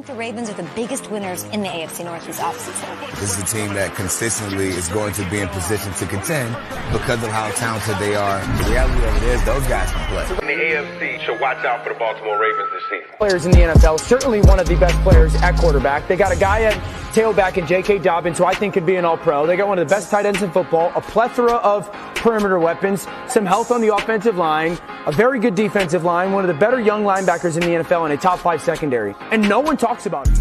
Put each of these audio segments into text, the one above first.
think the Ravens are the biggest winners in the AFC North this offseason? This is a team that consistently is going to be in position to contend because of how talented they are. The reality of it is those guys can play. The AFC should watch out for the Baltimore Ravens this season. Players in the NFL, certainly one of the best players at quarterback. They got a guy at tailback in J.K. Dobbins, who I think could be an all-pro. They got one of the best tight ends in football, a plethora of perimeter weapons, some health on the offensive line, a very good defensive line, one of the better young linebackers in the NFL, and a top 5 secondary. And no one talks about it.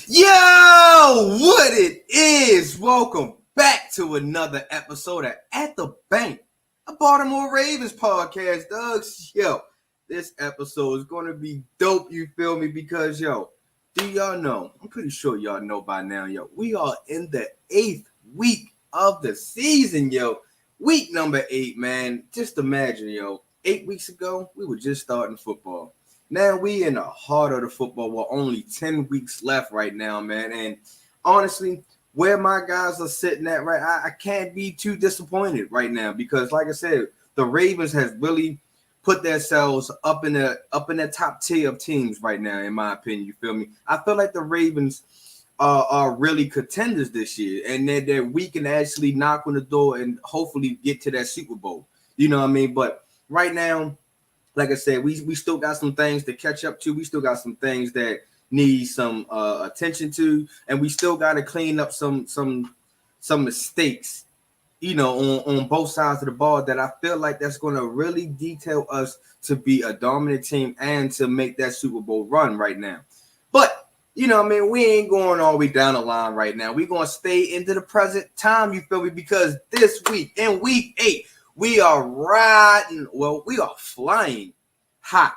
Yo, what it is? Welcome back to another episode of At the Bank, a Baltimore Ravens podcast, Doug's. Yo, this episode is going to be dope, you feel me? Because, yo, do y'all know? I'm pretty sure y'all know by now, yo. We are in the 8th week of the season, yo. Week number 8, man. Just imagine, yo. 8 weeks ago, we were just starting football. Now we in the heart of the football with only 10 weeks left right now, man. And honestly, where my guys are sitting at, right, I can't be too disappointed right now because, like I said, the Ravens has really put themselves up in the top tier of teams right now, in my opinion. You feel me? I feel like the Ravens are really contenders this year, and that we can actually knock on the door and hopefully get to that Super Bowl. You know what I mean? But right now, like I said, we still got some things to catch up to. We still got some things that need some attention to, and we still got to clean up some mistakes, you know, on both sides of the ball that I feel like that's going to really detail us to be a dominant team and to make that Super Bowl run right now. But, you know, I mean, we ain't going all the way down the line right now. We're going to stay into the present time, you feel me? Because this week, in week 8, we are flying hot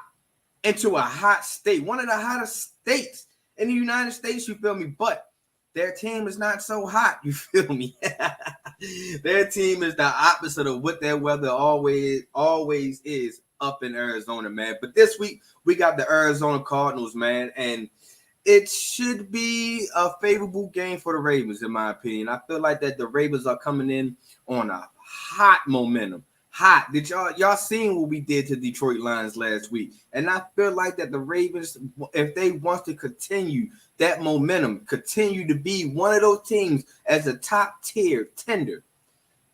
into a hot state, one of the hottest states in the United States, you feel me? But their team is not so hot, you feel me? Their team is the opposite of what their weather always is up in Arizona, man. But this week, we got the Arizona Cardinals, man, and it should be a favorable game for the Ravens, in my opinion. I feel like that the Ravens are coming in on a hot momentum. Hot. Did y'all seen what we did to Detroit Lions last week? And I feel like that the Ravens, if they want to continue that momentum, continue to be one of those teams as a top tier tender,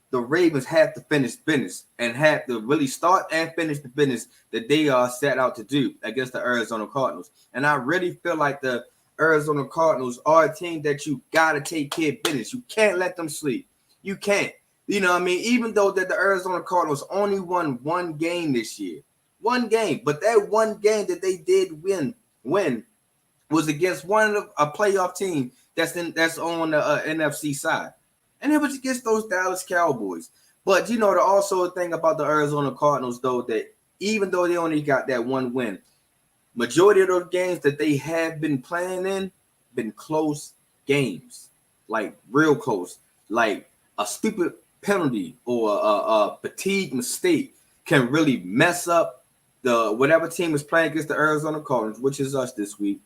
the Ravens have to finish business and have to really start and finish the business that they are set out to do against the Arizona Cardinals. And I really feel like the Arizona Cardinals are a team that you got to take care of business. You can't let them sleep. You can't. You know what I mean? Even though that the Arizona Cardinals only won one game this year. One game. But that one game that they did win was against a playoff team that's on the NFC side. And it was against those Dallas Cowboys. But, you know, the thing about the Arizona Cardinals, though, that even though they only got that one win, majority of those games that they have been playing in been close games. Like, real close. Like, a stupid penalty or a fatigue mistake can really mess up whatever team is playing against the Arizona Cardinals, which is us this week.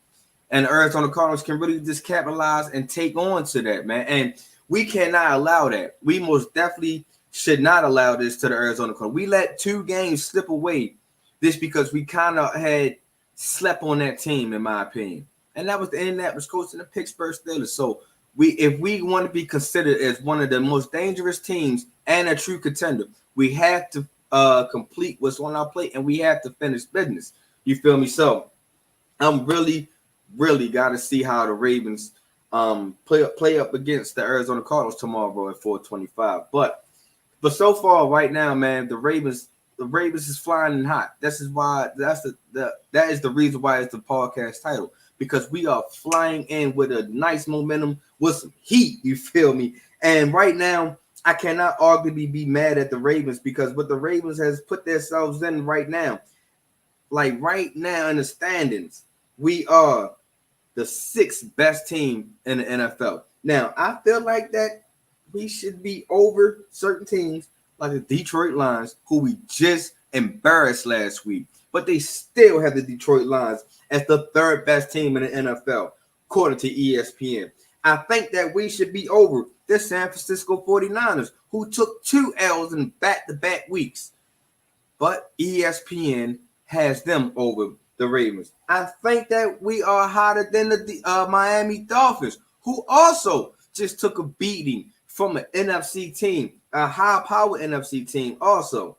And the Arizona Cardinals can really just capitalize and take on to that, man. And we cannot allow that. We most definitely should not allow this to the Arizona Cardinals. We let 2 games slip away just because we kind of had slept on that team, in my opinion. And that was the Indianapolis Colts and the Pittsburgh Steelers. So if we want to be considered as one of the most dangerous teams and a true contender, we have to complete what's on our plate and we have to finish business. You feel me? So I'm really got to see how the Ravens play up against the Arizona Cardinals tomorrow at 4:25. But so far right now, man, the Ravens is flying and hot. That is the reason why it's the podcast title. Because we are flying in with a nice momentum, with some heat, you feel me? And right now, I cannot arguably be mad at the Ravens because what the Ravens has put themselves in right now, like right now in the standings, we are the 6th best team in the NFL. Now, I feel like that we should be over certain teams like the Detroit Lions, who we just embarrassed last week. But they still have the Detroit Lions as the 3rd best team in the NFL, according to ESPN. I think that we should be over the San Francisco 49ers, who took 2 L's in back-to-back weeks. but ESPN has them over the Ravens. I think that we are hotter than the Miami Dolphins, who also just took a beating from an NFC team, a high-powered NFC team also.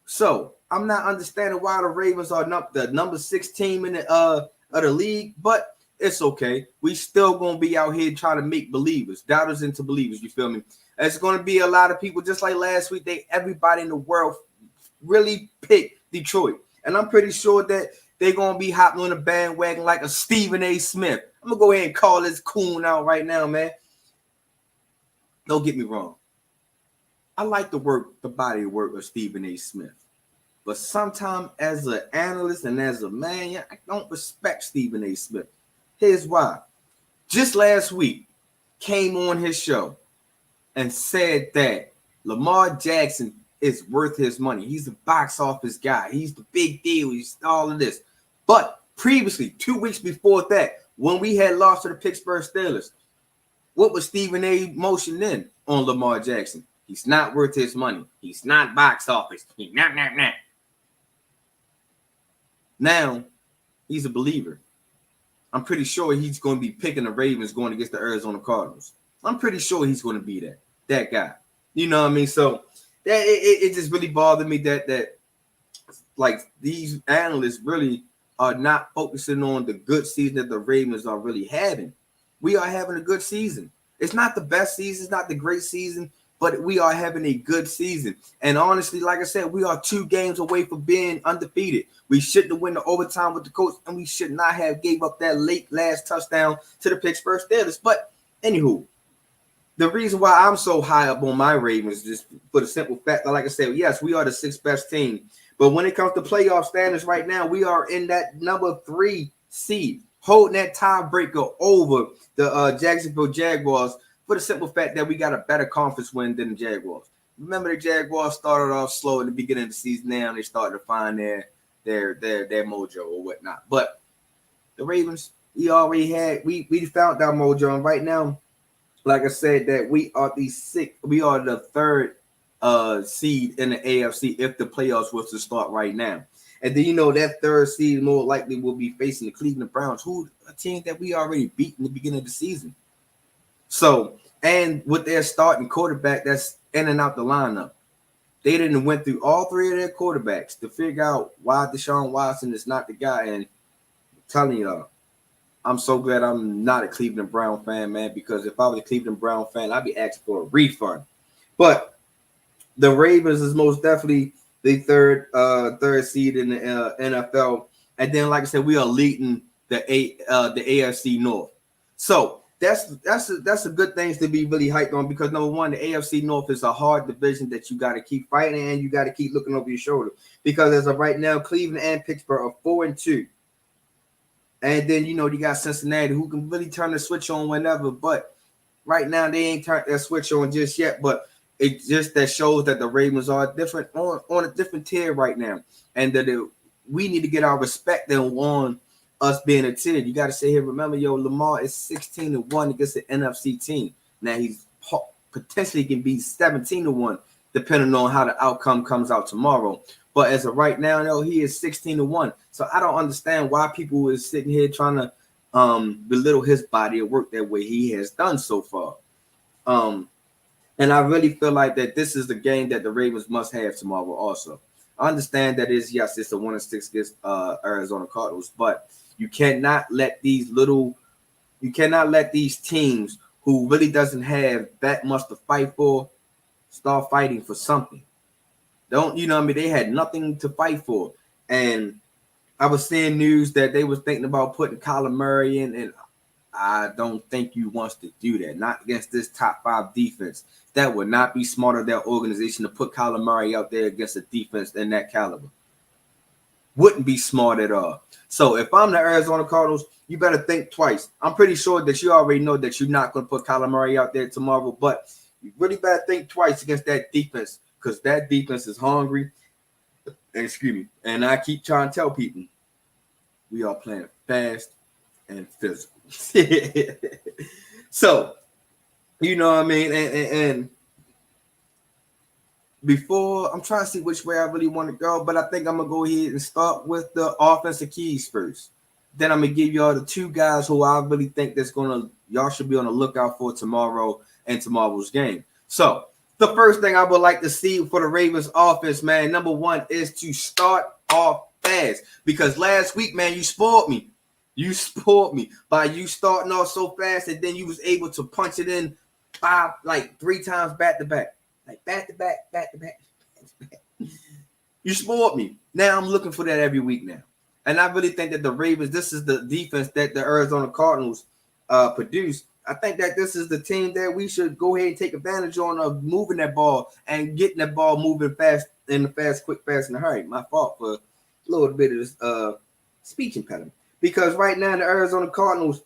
So I'm not understanding why the Ravens are the number 6 team in the of the league, but it's okay. We still gonna be out here trying to make believers, doubters into believers. You feel me? It's gonna be a lot of people just like last week. Everybody in the world really picked Detroit, and I'm pretty sure that they're gonna be hopping on the bandwagon like a Stephen A. Smith. I'm gonna go ahead and call this coon out right now, man. Don't get me wrong. I like the body of work of Stephen A. Smith. But sometimes as an analyst and as a man, I don't respect Stephen A. Smith. Here's why. Just last week, came on his show and said that Lamar Jackson is worth his money. He's a box office guy. He's the big deal. He's all of this. But previously, 2 weeks before that, when we had lost to the Pittsburgh Steelers, what was Stephen A. motion then on Lamar Jackson? He's not worth his money. He's not box office. He's not. Now, he's a believer. I'm pretty sure he's going to be picking the Ravens going against the Arizona Cardinals. I'm pretty sure he's going to be that guy. You know what I mean? So that it just really bothered me that like these analysts really are not focusing on the good season that the Ravens are really having. We are having a good season. It's not the best season. It's not the great season, but we are having a good season. And honestly, like I said, we are 2 games away from being undefeated. We shouldn't have won the overtime with the coach, and we should not have gave up that late last touchdown to the Pittsburgh Steelers. But anywho, the reason why I'm so high up on my Ravens is just for the simple fact that, like I said, yes, we are the 6th best team. But when it comes to playoff standards right now, we are in that number 3 seed, holding that tiebreaker over the Jacksonville Jaguars for the simple fact that we got a better conference win than the Jaguars. Remember, the Jaguars started off slow in the beginning of the season. Now they started to find their mojo or whatnot. But the Ravens, we already had we found that mojo, and right now, like I said, that we are the 6th, we are the 3rd seed in the AFC if the playoffs was to start right now. And then, you know, that 3rd seed more likely will be facing the Cleveland Browns, who a team that we already beat in the beginning of the season. So, and with their starting quarterback that's in and out the lineup, they didn't went through all 3 of their quarterbacks to figure out why Deshaun Watson is not the guy. And I'm telling y'all, I'm so glad I'm not a Cleveland Brown fan, man, because if I was a Cleveland Brown fan, I'd be asking for a refund. But the Ravens is most definitely the third seed in the NFL. And then, like I said, we are leading the AFC North. So that's a good thing to be really hyped on, because number one, the AFC North is a hard division that you got to keep fighting, and you got to keep looking over your shoulder, because as of right now, Cleveland and Pittsburgh are 4-2. And then, you know, you got Cincinnati, who can really turn the switch on whenever, but right now they ain't turned that switch on just yet. But it just that shows that the Ravens are different on a different tier right now, and that we need to get our respect on us being a tier. You got to sit here, remember, Lamar is 16-1 against the NFC team. Now he's potentially can be 17-1 depending on how the outcome comes out tomorrow. But as of right now, he is 16-1. So I don't understand why people is sitting here trying to belittle his body of work that way he has done so far. And I really feel like that this is the game that the Ravens must have tomorrow also. I understand that it's a 1-6 against Arizona Cardinals, but you cannot let these teams who really doesn't have that much to fight for start fighting for something. They had nothing to fight for. And I was seeing news that they was thinking about putting Kyler Murray in, and I don't think you wants to do that. Not against this top 5 defense. That would not be smart of their organization to put Kyler Murray out there against a defense in that caliber. Wouldn't be smart at all. So if I'm the Arizona Cardinals, you better think twice. I'm pretty sure that you already know that you're not going to put Kyler Murray out there tomorrow, but you really better think twice against that defense, because that defense is hungry. Excuse me. And I keep trying to tell people, we are playing fast and physical. So, you know what I mean? And before I'm trying to see which way I really want to go, but I think I'm gonna go ahead and start with the offensive keys first. Then I'm gonna give y'all the two guys who I really think y'all should be on the lookout for tomorrow and tomorrow's game. So the first thing I would like to see for the Ravens offense, man, number one is to start off fast. Because last week, man, you spoiled me. You spoiled me by you starting off so fast, and then you was able to punch it in 3 times back to back. Like back to back, back to back, back to back. You spoiled me. Now I'm looking for that every week now. And I really think that the Ravens, this is the defense that the Arizona Cardinals produce. I think that this is the team that we should go ahead and take advantage on of moving that ball and getting that ball moving fast in the quick, fast, and hurry. My fault for a little bit of this speech impediment. Because right now the Arizona Cardinals,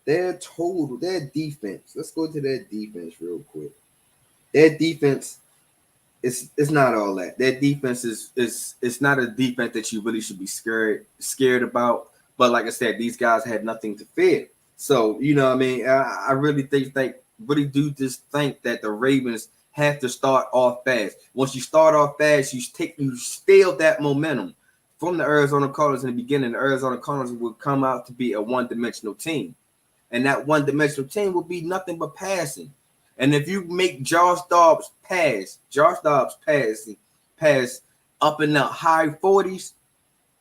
their defense. Let's go to their defense real quick. Their defense it's not all that. Their defense is not a defense that you really should be scared about. But like I said, these guys had nothing to fear. So, you know what I mean? I really really do just think that the Ravens have to start off fast. Once you start off fast, you steal that momentum from the Arizona Cardinals in the beginning. The Arizona Cardinals will come out to be a one-dimensional team. And that one-dimensional team will be nothing but passing. And if you make Josh Dobbs pass up in the high 40s,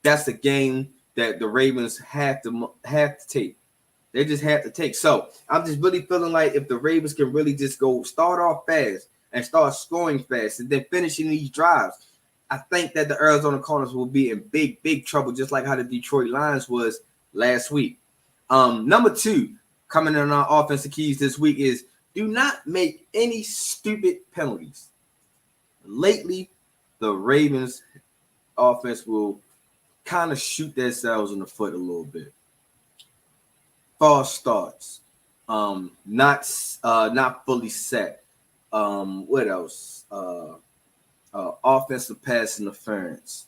that's a game that the Ravens have to take. They just have to take. So I'm just really feeling like if the Ravens can really just go start off fast and start scoring fast and then finishing these drives, I think that the Arizona Cardinals will be in big, big trouble, just like how the Detroit Lions was last week. Number 2, coming in our offensive keys this week is do not make any stupid penalties. Lately, the Ravens offense will kind of shoot themselves in the foot a little bit. False starts, not fully set. What else? Offensive pass interference.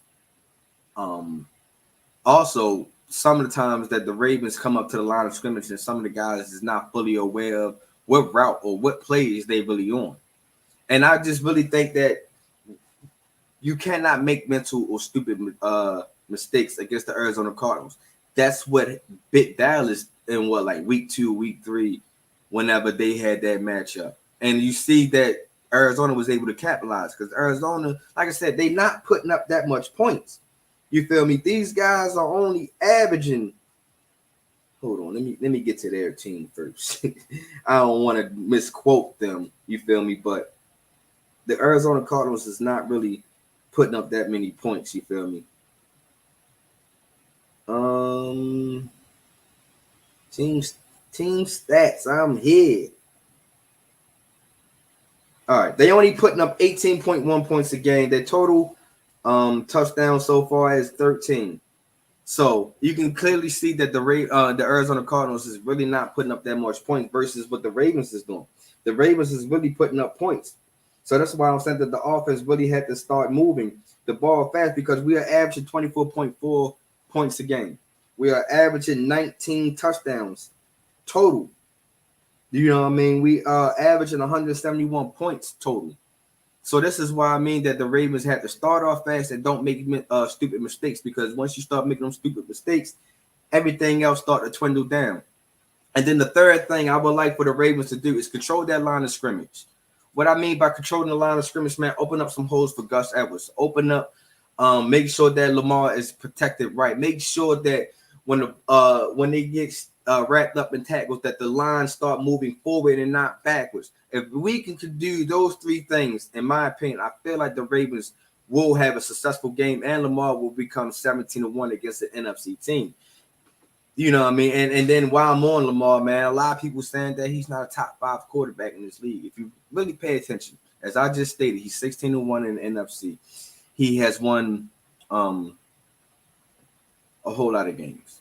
Also, some of the times that the Ravens come up to the line of scrimmage and some of the guys is not fully aware of what route or what plays they really on. And I just really think that you cannot make mental or stupid mistakes against the Arizona Cardinals. That's what bit Dallas in week 2, week 3, whenever they had that matchup. And you see that Arizona was able to capitalize because Arizona, like I said, they not putting up that much points. You feel me? These guys are only averaging. Hold on, let me get to their team first. I don't want to misquote them. You feel me? But the Arizona Cardinals is not really putting up that many points. You feel me? Team stats. I'm here. All right, they only putting up 18.1 points a game. Their total touchdowns so far is 13. So you can clearly see that the Arizona Cardinals is really not putting up that much points versus what the Ravens is doing. The Ravens is really putting up points. So that's why I'm saying that the offense really had to start moving the ball fast because we are averaging 24.4 points a game. We are averaging 19 touchdowns total. You know what I mean? We are averaging 171 points total. So this is why I mean that the Ravens have to start off fast and don't make stupid mistakes because once you start making them stupid mistakes, everything else start to dwindle down. And then the third thing I would like for the Ravens to do is control that line of scrimmage. What I mean by controlling the line of scrimmage, man, open up some holes for Gus Edwards. Open up, make sure that Lamar is protected right. Make sure that when they get wrapped up in tackles, that the line start moving forward and not backwards. If we can do those 3 things, in my opinion, I feel like the Ravens will have a successful game and Lamar will become 17-1 against the NFC team. You know what I mean? And then while I'm on Lamar, man, a lot of people saying that he's not a top 5 quarterback in this league. If you really pay attention, as I just stated, he's 16-1 in the NFC. He has won a whole lot of games.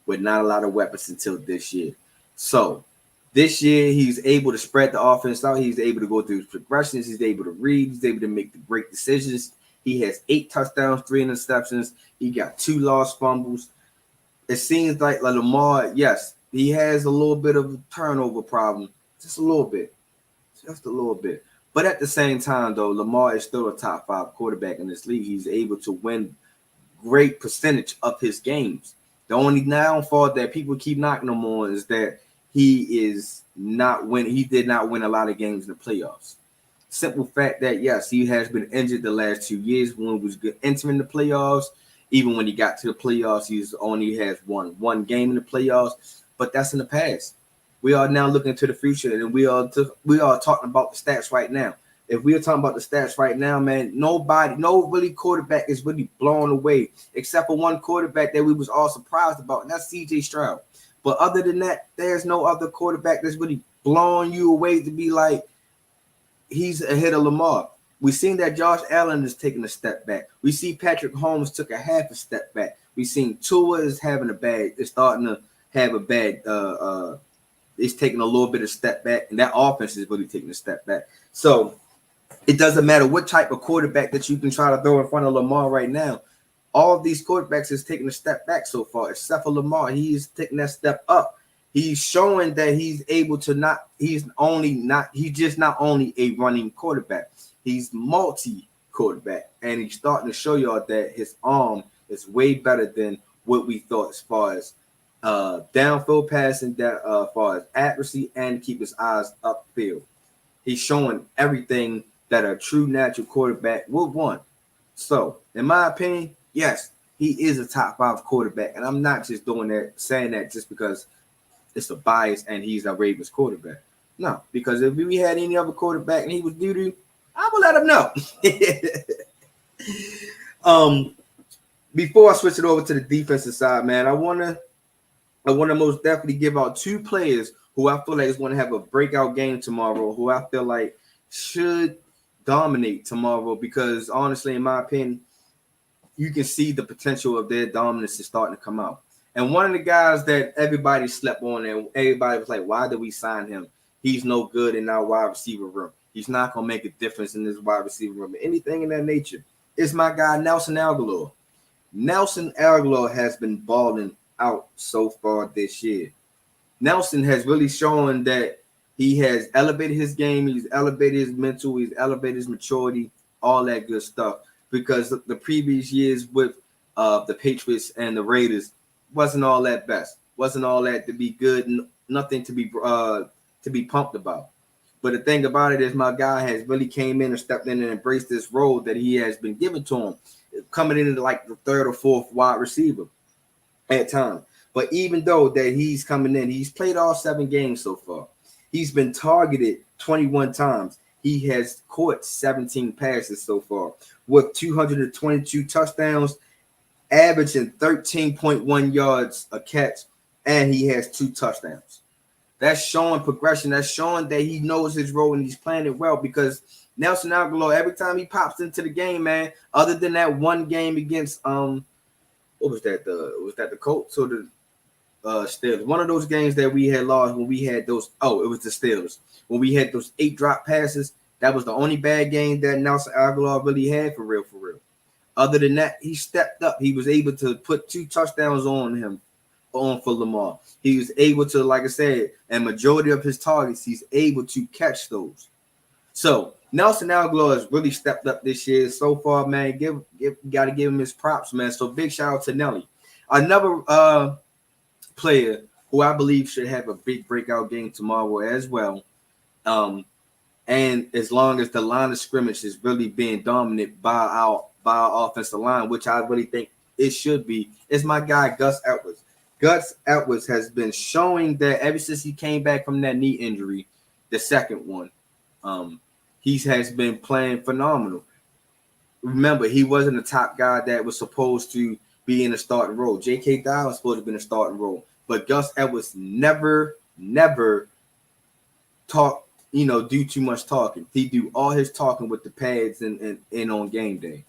With not a lot of weapons until this year. So this year, he's able to spread the offense out. He's able to go through his progressions. He's able to read. He's able to make the great decisions. He has 8 touchdowns, 3 interceptions. He got 2 lost fumbles. It seems like Lamar, yes, he has a little bit of a turnover problem, Just a little bit. Just a little bit. But at the same time, though, Lamar is still a top 5 quarterback in this league. He's able to win great percentage of his games. The only downfall that people keep knocking him on is that he did not win a lot of games in the playoffs. Simple fact that, yes, he has been injured the last 2 years when he was entering the playoffs. Even when he got to the playoffs, he's only has won one game in the playoffs. But that's in the past. We are now looking to the future, and we are talking about the stats right now. If we are talking about the stats right now, man, no really quarterback is really blown away, except for one quarterback that we was all surprised about, and that's C.J. Stroud. But other than that, there's no other quarterback that's really blowing you away to be like he's ahead of Lamar. We've seen that Josh Allen is taking a step back. We see Patrick Mahomes took a half a step back. We've seen Tua is starting to have a bad it's taking a little bit of step back, and that offense is really taking a step back. So it doesn't matter what type of quarterback that you can try to throw in front of Lamar right now. All of these quarterbacks is taking a step back so far, except for Lamar. He's taking that step up. He's showing that he's able to he's just not only a running quarterback, he's multi-quarterback. And he's starting to show y'all that his arm is way better than what we thought as far as downfield passing, that as far as accuracy, and keep his eyes upfield. He's showing everything that a true natural quarterback would want. So, in my opinion, yes, he is a top 5 quarterback, and I'm not just saying that just because it's a bias and he's a Ravens quarterback. No, because if we had any other quarterback and he was doo-doo, I would let him know. Before I switch it over to the defensive side, man, I want to most definitely give out 2 players who I feel like is going to have a breakout game tomorrow, who I feel like should dominate tomorrow, because honestly, in my opinion, you can see the potential of their dominance is starting to come out. And one of the guys that everybody slept on and everybody was like, why did we sign him? He's no good in our wide receiver room. He's not going to make a difference in this wide receiver room. Anything in that nature. Is my guy, Nelson Agholor. Nelson Agholor has been balling out so far this year. Nelson has really shown that he has elevated his game. He's elevated his mental. He's elevated his maturity, all that good stuff. Because the previous years with the Patriots and the Raiders wasn't all that best. Wasn't all that to be good. Nothing to be pumped about. But the thing about it is my guy has really came in and stepped in and embraced this role that he has been given to him, coming into like the 3rd or 4th wide receiver at times. But even though that he's coming in, he's played all 7 games so far. He's been targeted 21 times. He has caught 17 passes so far with 222 touchdowns, averaging 13.1 yards a catch, and he has 2 touchdowns. That's showing progression. That's showing that he knows his role and he's playing it well, because Nelson Agholor, every time he pops into the game, man, other than that one game against what was that? Was that the Colts or the Steelers? One of those games that we had lost when we had those. Oh, it was the Steelers. When we had those 8 drop passes, that was the only bad game that Nelson Agholor really had for real. Other than that, he stepped up. He was able to put 2 touchdowns on for Lamar. He was able to, like I said, and majority of his targets, he's able to catch those. So Nelson Agholor has really stepped up this year so far, man. Got to give him his props, man. So big shout out to Nelly. Another player who I believe should have a big breakout game tomorrow as well. And as long as the line of scrimmage is really being dominant by our offensive line, which I really think it should be, is my guy Gus Edwards. Gus Edwards has been showing that ever since he came back from that knee injury, the second one, he has been playing phenomenal. Remember, he wasn't a top guy that was supposed to be in a starting role. J.K. Dobbins was supposed to be in a starting role, but Gus Edwards never do too much talking. He do all his talking with the pads and on game day,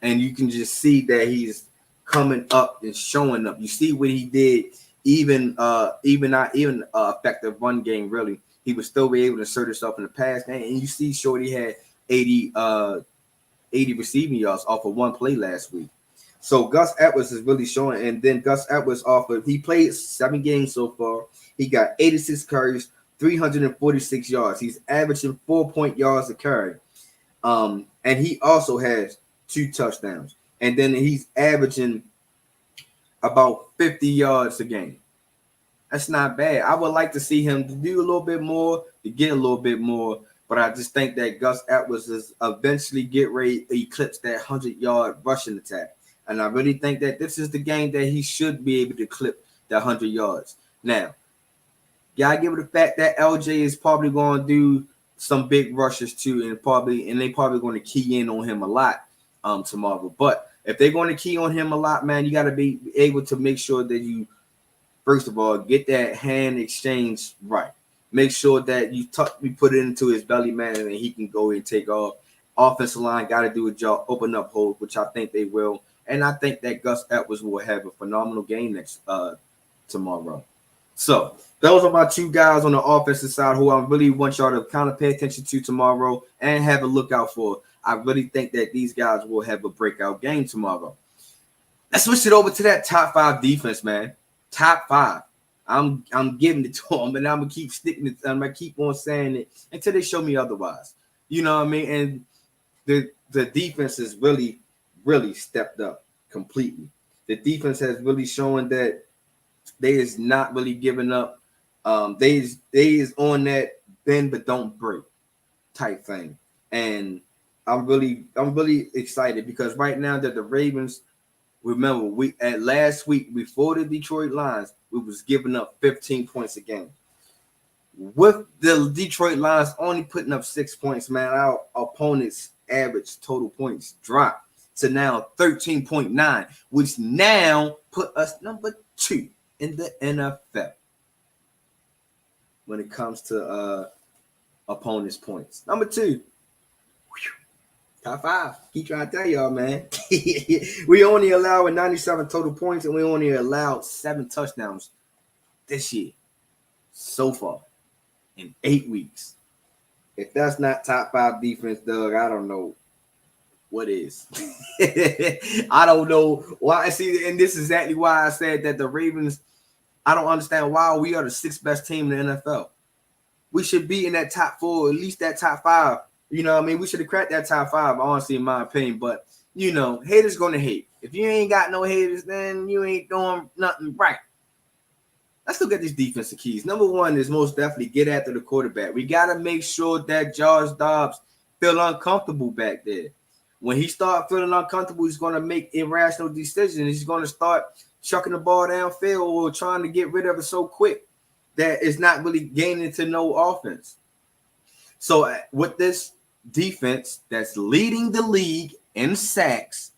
and you can just see that he's coming up and showing up. You see what he did, even effective run game. Really, he was still able to assert himself in the pass game, and you see, Shorty had 80 receiving yards off of one play last week. So Gus Edwards is really showing, and then Gus Edwards he played 7 games so far. He got 86 carries, 346 yards. He's averaging 4 yards a carry. And he also has 2 touchdowns. And then he's averaging about 50 yards a game. That's not bad. I would like to see him to do a little bit more, to get a little bit more. But I just think that Gus Edwards is eventually get ready to eclipse that 100-yard rushing attack. And I really think that this is the game that he should be able to clip the 100 yards. Now, gotta give it the fact that LJ is probably going to do some big rushes too, and they probably going to key in on him a lot tomorrow. But if they're going to key on him a lot, man, you got to be able to make sure that you, first of all, get that hand exchange right. Make sure that you put it into his belly, man, and he can go and take off. Offensive line got to do a job, open up holes, which I think they will. And I think that Gus Edwards will have a phenomenal game next tomorrow. So those are my 2 guys on the offensive side who I really want y'all to kind of pay attention to tomorrow and have a lookout for. I really think that these guys will have a breakout game tomorrow. Let's switch it over to that top 5 defense, man. Top 5. I'm giving it to them, and I'm gonna keep sticking it. I'm gonna keep on saying it until they show me otherwise. You know what I mean? And the defense has really, really stepped up completely. The defense has really shown that they is not really giving up. They is on that bend but don't break type thing. And I'm really excited because right now that the Ravens, remember last week before the Detroit Lions, we was giving up 15 points a game. With the Detroit Lions only putting up 6 points, man, our opponent's average total points dropped to now 13.9, which now put us number 2 in the NFL when it comes to opponent's points. Number 2. Top 5. Keep trying to tell y'all, man. We only allowed 97 total points, and we only allowed 7 touchdowns this year so far in 8 weeks. If that's not top 5 defense, Doug, I don't know what is. I don't know why. See, and this is exactly why I said that the Ravens, I don't understand why we are the 6th best team in the NFL. We should be in that top 4, at least that top 5. You know what I mean? We should have cracked that top 5, honestly, in my opinion. But, you know, haters going to hate. If you ain't got no haters, then you ain't doing nothing right. Let's look at these defensive keys. Number 1 is most definitely get after the quarterback. We got to make sure that Josh Dobbs feel uncomfortable back there. When he start feeling uncomfortable, he's going to make irrational decisions. He's going to start chucking the ball downfield or trying to get rid of it so quick that it's not really gaining to no offense. So with this defense that's leading the league in sacks,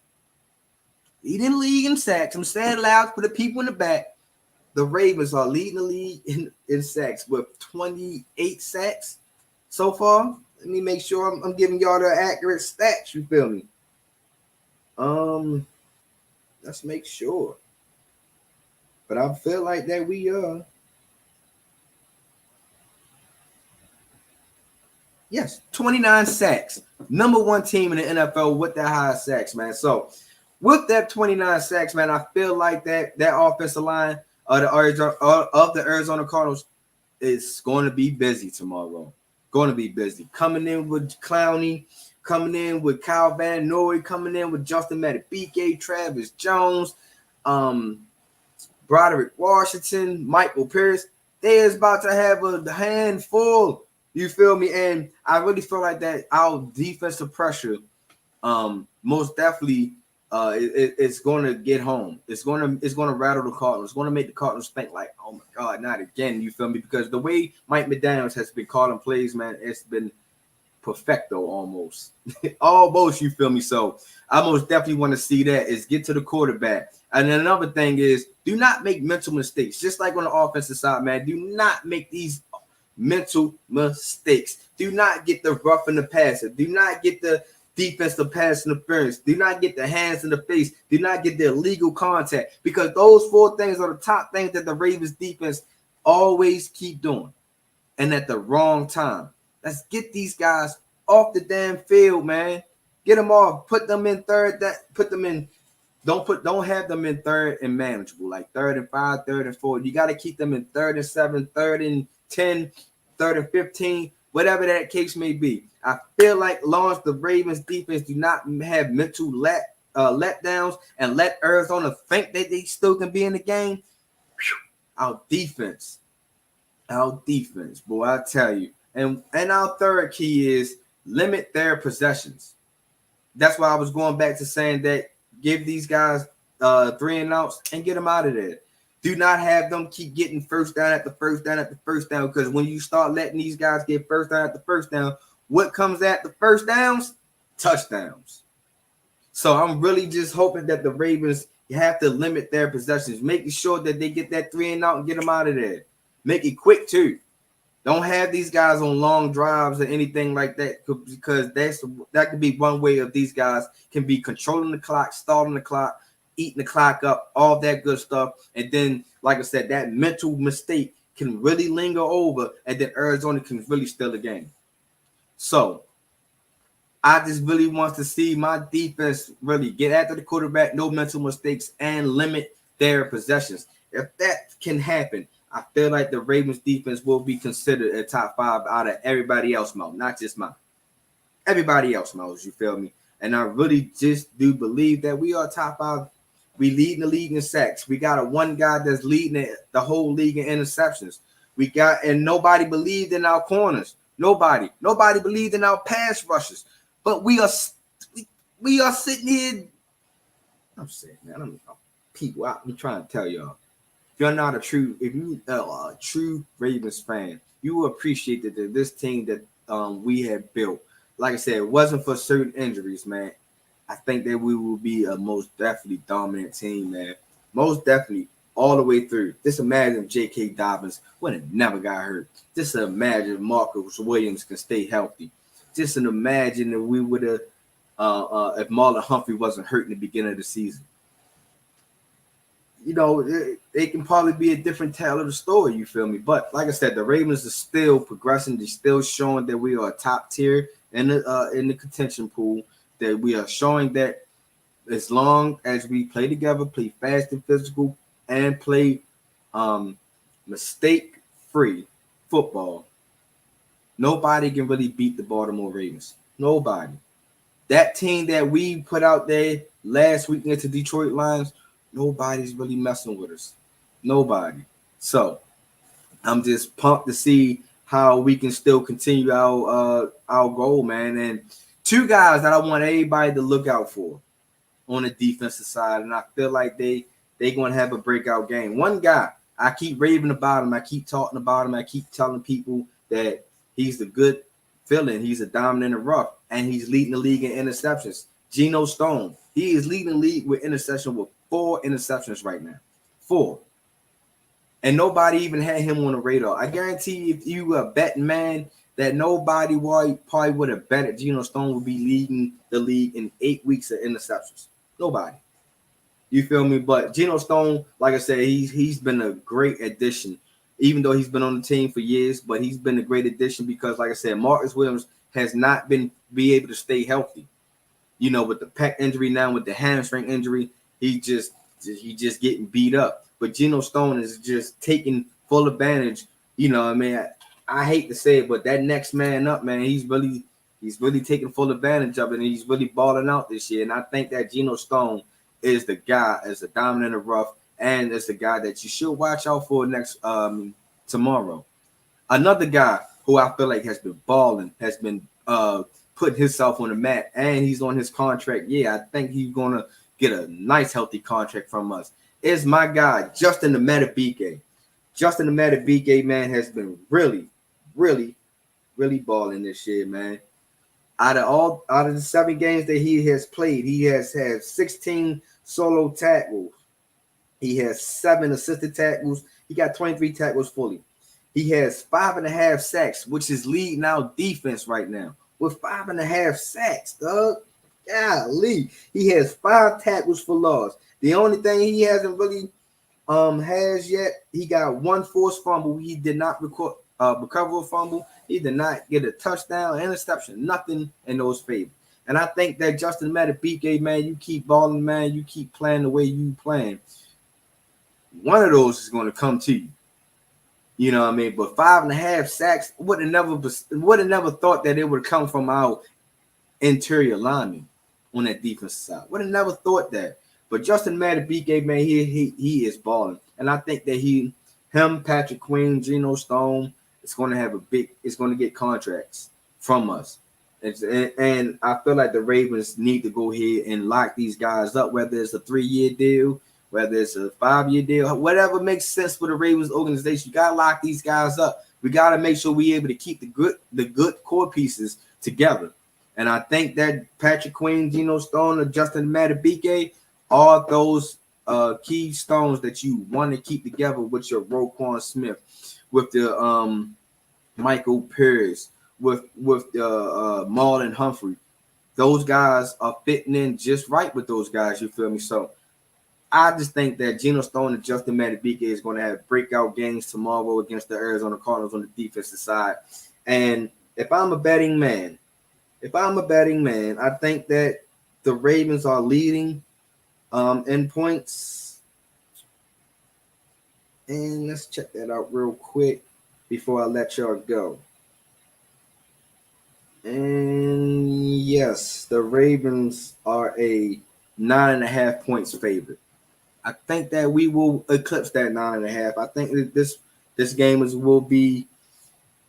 I'm saying it loud for the people in the back. The Ravens are leading the league in sacks with 28 sacks so far. Let me make sure I'm giving y'all the accurate stats. You feel me? Let's make sure. But I feel like that we are. Yes, 29 sacks. Number 1 team in the NFL with that high sacks, man. So with that 29 sacks, man, I feel like that offensive line of the Arizona Cardinals is going to be busy tomorrow. Going to be busy. Coming in with Clowney, coming in with Kyle Van Noy, coming in with Justin Madubuike, Travis Jones, Broderick Washington, Michael Pierce. They is about to have a handful. You feel me? And I really feel like that our defensive pressure most definitely it's going to get home. It's going to rattle the Cardinals. It's going to make the Cardinals think like, oh my God, not again. You feel me? Because the way Mike McDaniels has been calling plays, man, it's been perfecto almost. Almost, you feel me? So I most definitely want to see that is get to the quarterback. And then another thing is do not make mental mistakes. Just like on the offensive side, man, do not make these mental mistakes. Do not get the rough in the passer. Do not get the defensive pass interference. Do not get the hands in the face. Do not get the illegal contact, because those 4 things are the top things that the Ravens defense always keep doing, and at the wrong time. Let's get these guys off the damn field, man. Get them off. Put them in third. Don't have them in third and manageable, like 3rd and 5, 3rd and 4. You got to keep them in 3rd and 7, 3rd and 10. 3rd and 15, whatever that case may be. I feel like long as the Ravens defense do not have mental letdowns and let Arizona think that they still can be in the game, our defense, boy, I tell you. And our third key is limit their possessions. That's why I was going back to saying that give these guys 3 and outs and get them out of there. Do not have them keep getting first down after first down after first down, because when you start letting these guys get first down after first down, what comes at the first downs? Touchdowns. So I'm really just hoping that the Ravens have to limit their possessions, making sure that they get that 3 and out and get them out of there. Make it quick too. Don't have these guys on long drives or anything like that, because that could be one way of these guys can be controlling the clock, stalling the clock, eating the clock up, all that good stuff. And then, like I said, that mental mistake can really linger over, and then Arizona can really steal the game. So I just really want to see my defense really get after the quarterback, no mental mistakes, and limit their possessions. If that can happen, I feel like the Ravens defense will be considered a top 5 out of everybody else, Mo, not just mine. Everybody else, Mo, you feel me? And I really just do believe that we are top 5. We lead the league in sacks. We got one guy that's leading the whole league in interceptions. And nobody believed in our corners. Nobody believed in our pass rushes. But we are sitting here. I'm saying, man, I'm trying to tell y'all. If you're a true Ravens fan, you will appreciate that this team that we have built. Like I said, it wasn't for certain injuries, man. I think that we will be a most definitely dominant team, man. Most definitely all the way through. Just imagine if J.K. Dobbins would have never got hurt. Just imagine if Marcus Williams can stay healthy. Just imagine if we would have, if Marlon Humphrey wasn't hurt in the beginning of the season. You know, it can probably be a different tale of the story, you feel me? But like I said, the Ravens are still progressing. They're still showing that we are top tier in the contention pool, that we are showing that as long as we play together, play fast and physical, and play mistake-free football, nobody can really beat the Baltimore Ravens. Nobody. That team that we put out there last week into Detroit Lions, nobody's really messing with us. Nobody. So I'm just pumped to see how we can still continue our goal, man. And 2 guys that I want everybody to look out for on the defensive side, and I feel like they're going to have a breakout game. One guy, I keep raving about him. I keep talking about him. I keep telling people that he's a good feeling. He's a dominant and rough, and he's leading the league in interceptions. Geno Stone. He is leading the league with interception with 4 interceptions right now. 4. And nobody even had him on the radar. I guarantee you, if you were a betting man, that nobody probably would have betted Geno Stone would be leading the league in 8 weeks of interceptions. Nobody. You feel me? But Geno Stone, like I said, he's been a great addition, even though he's been on the team for years. But he's been a great addition because, like I said, Marcus Williams has not be able to stay healthy. You know, with the pec injury now, with the hamstring injury, he just getting beat up. But Geno Stone is just taking full advantage. You know, I mean, I hate to say it, but that next man up, man, he's really taking full advantage of it, and he's really balling out this year. And I think that Geno Stone is the guy, as a dominant and rough, and is the guy that you should watch out for next tomorrow. Another guy who I feel like has been balling, has been putting himself on the mat, and he's on his contract. Yeah, I think he's gonna get a nice, healthy contract from us. Is my guy Justin the Madubuike. Justin the Madubuike, man, has been really, really, really balling this year, man. Out of the 7 games that he has played, he has had 16 solo tackles. He has 7 assisted tackles. He got 23 tackles fully. He has 5.5 sacks, which is leading our defense right now with 5.5 sacks, dog. Golly. He has 5 tackles for loss. The only thing he hasn't really has yet, he got 1 forced fumble. He did not recover a fumble. He did not get a touchdown, interception, nothing in those favors. And I think that Justin Madubuike, man, you keep balling, man, you keep playing the way you playing, one of those is going to come to you. You know what I mean? But 5.5 sacks would have never thought that it would come from our interior lineman on that defensive side. Would have never thought that. But Justin Madubuike, man, he is balling, and I think that him, Patrick Queen, Geno Stone, it's going to get contracts from us. And I feel like the Ravens need to go ahead and lock these guys up, whether it's a 3-year deal, whether it's a 5-year deal, whatever makes sense for the Ravens organization. You got to lock these guys up. We got to make sure we're able to keep the good core pieces together. And I think that Patrick Queen, Geno Stone, or Justin Madubuike are those key stones that you want to keep together with your Roquan Smith, with the Michael Pierce, with Marlon Humphrey. Those guys are fitting in just right with those guys, you feel me? So I just think that Geno Stone and Justin Madubuike is going to have breakout games tomorrow against the Arizona Cardinals on the defensive side. And if I'm a betting man, I think that the Ravens are leading in points. And let's check that out real quick before I let y'all go. And yes, the Ravens are a 9.5 points favorite. I think that we will eclipse that 9.5. I think that this game will be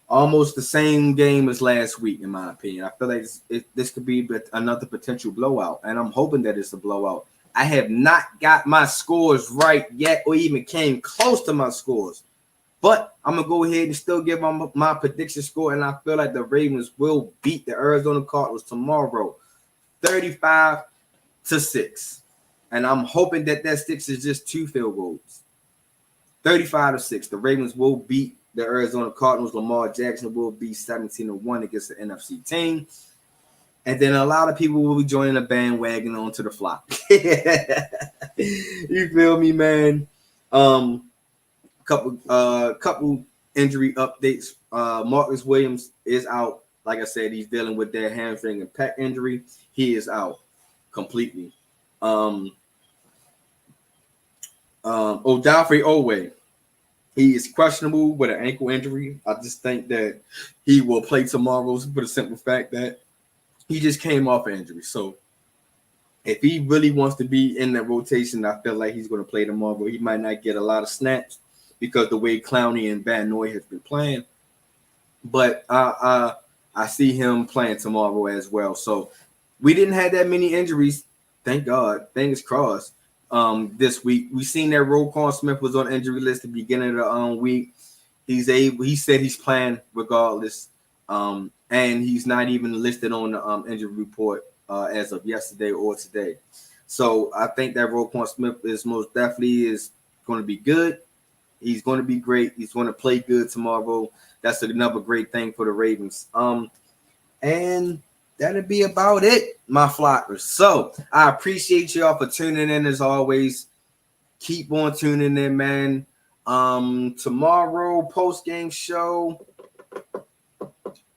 almost the same game as last week, in my opinion. I feel like this could be another potential blowout, and I'm hoping that it's a blowout. I have not got my scores right yet, or even came close to my scores. But I'm going to go ahead and still give my prediction score, and I feel like the Ravens will beat the Arizona Cardinals tomorrow, 35-6. And I'm hoping that 6 is just 2 field goals. 35-6. The Ravens will beat the Arizona Cardinals. Lamar Jackson will be 17-1 against the NFC team. And then a lot of people will be joining the bandwagon onto the flock. You feel me, man? Couple injury updates. Marcus Williams is out. Like I said, he's dealing with that hamstring and pec injury. He is out completely. Odafe Owe, he is questionable with an ankle injury. I just think that he will play tomorrow for the simple fact that he just came off an injury. So if he really wants to be in that rotation, I feel like he's going to play tomorrow. He might not get a lot of snaps because the way Clowney and Van Noy has been playing. But I see him playing tomorrow as well. So we didn't have that many injuries. Thank God. Fingers crossed. This week we seen that Roquan Smith was on injury list at the beginning of the week. He said he's playing regardless. And he's not even listed on the injury report as of yesterday or today. So I think that Roquan Smith is most definitely going to be good. He's going to be great. He's going to play good tomorrow. That's another great thing for the Ravens. And that'll be about it, my flockers. So I appreciate y'all for tuning in as always. Keep on tuning in, man. Tomorrow post-game show,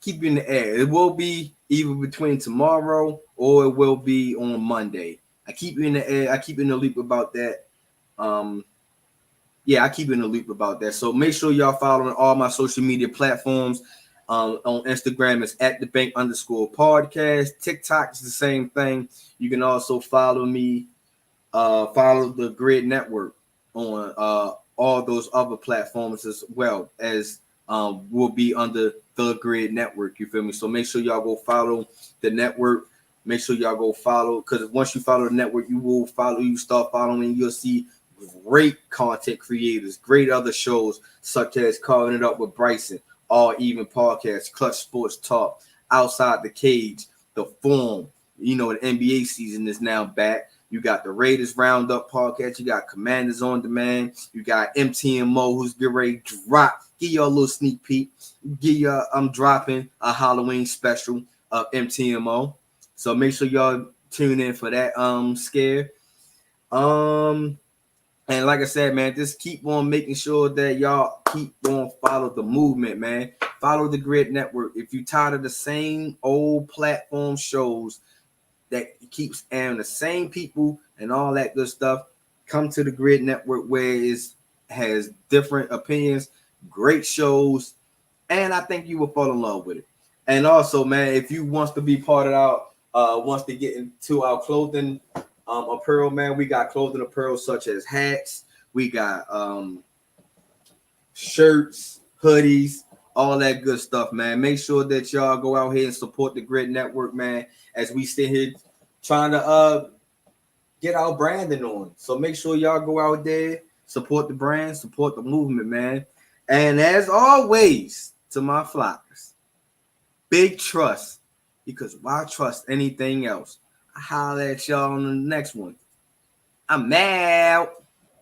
keep you in the air. It will be either between tomorrow or it will be on Monday. I keep you in the air. I keep you in the loop about that. I keep you in the loop about that. So make sure y'all following all my social media platforms. On Instagram, it's @thebank_podcast. TikTok is the same thing. You can also follow me, follow the Grid Network on all those other platforms as well as will be under the Grid Network. You feel me? So make sure y'all go follow the network. Make sure y'all go follow, because once you follow the network, you start following, you'll see great content creators, great other shows such as Carving It Up with Bryson, All Even Podcast, Clutch Sports Talk, Outside the Cage, The Form. You know, the NBA season is now back. You got the Raiders Roundup podcast. You got Commanders on Demand. You got MTMO, who's getting ready to drop. Give you a little sneak peek. I'm dropping a Halloween special of MTMO. So make sure y'all tune in for that scare. And like I said, man, just keep on making sure that y'all keep on follow the movement, man. Follow the Grid Network. If you're tired of the same old platform shows that keeps airing the same people and all that good stuff, come to the Grid Network where it has different opinions, great shows, and I think you will fall in love with it. And also, man, if you wants to be part of our, wants to get into our clothing apparel, man, we got clothing apparel such as hats, we got shirts, hoodies, all that good stuff, man. Make sure that y'all go out here and support the Grid Network, man, as we sit here trying to get our branding on. So make sure y'all go out there, support the brand, support the movement, man. And as always, to my flockers, big trust, because why trust anything else? I holler at y'all on the next one. I'm out.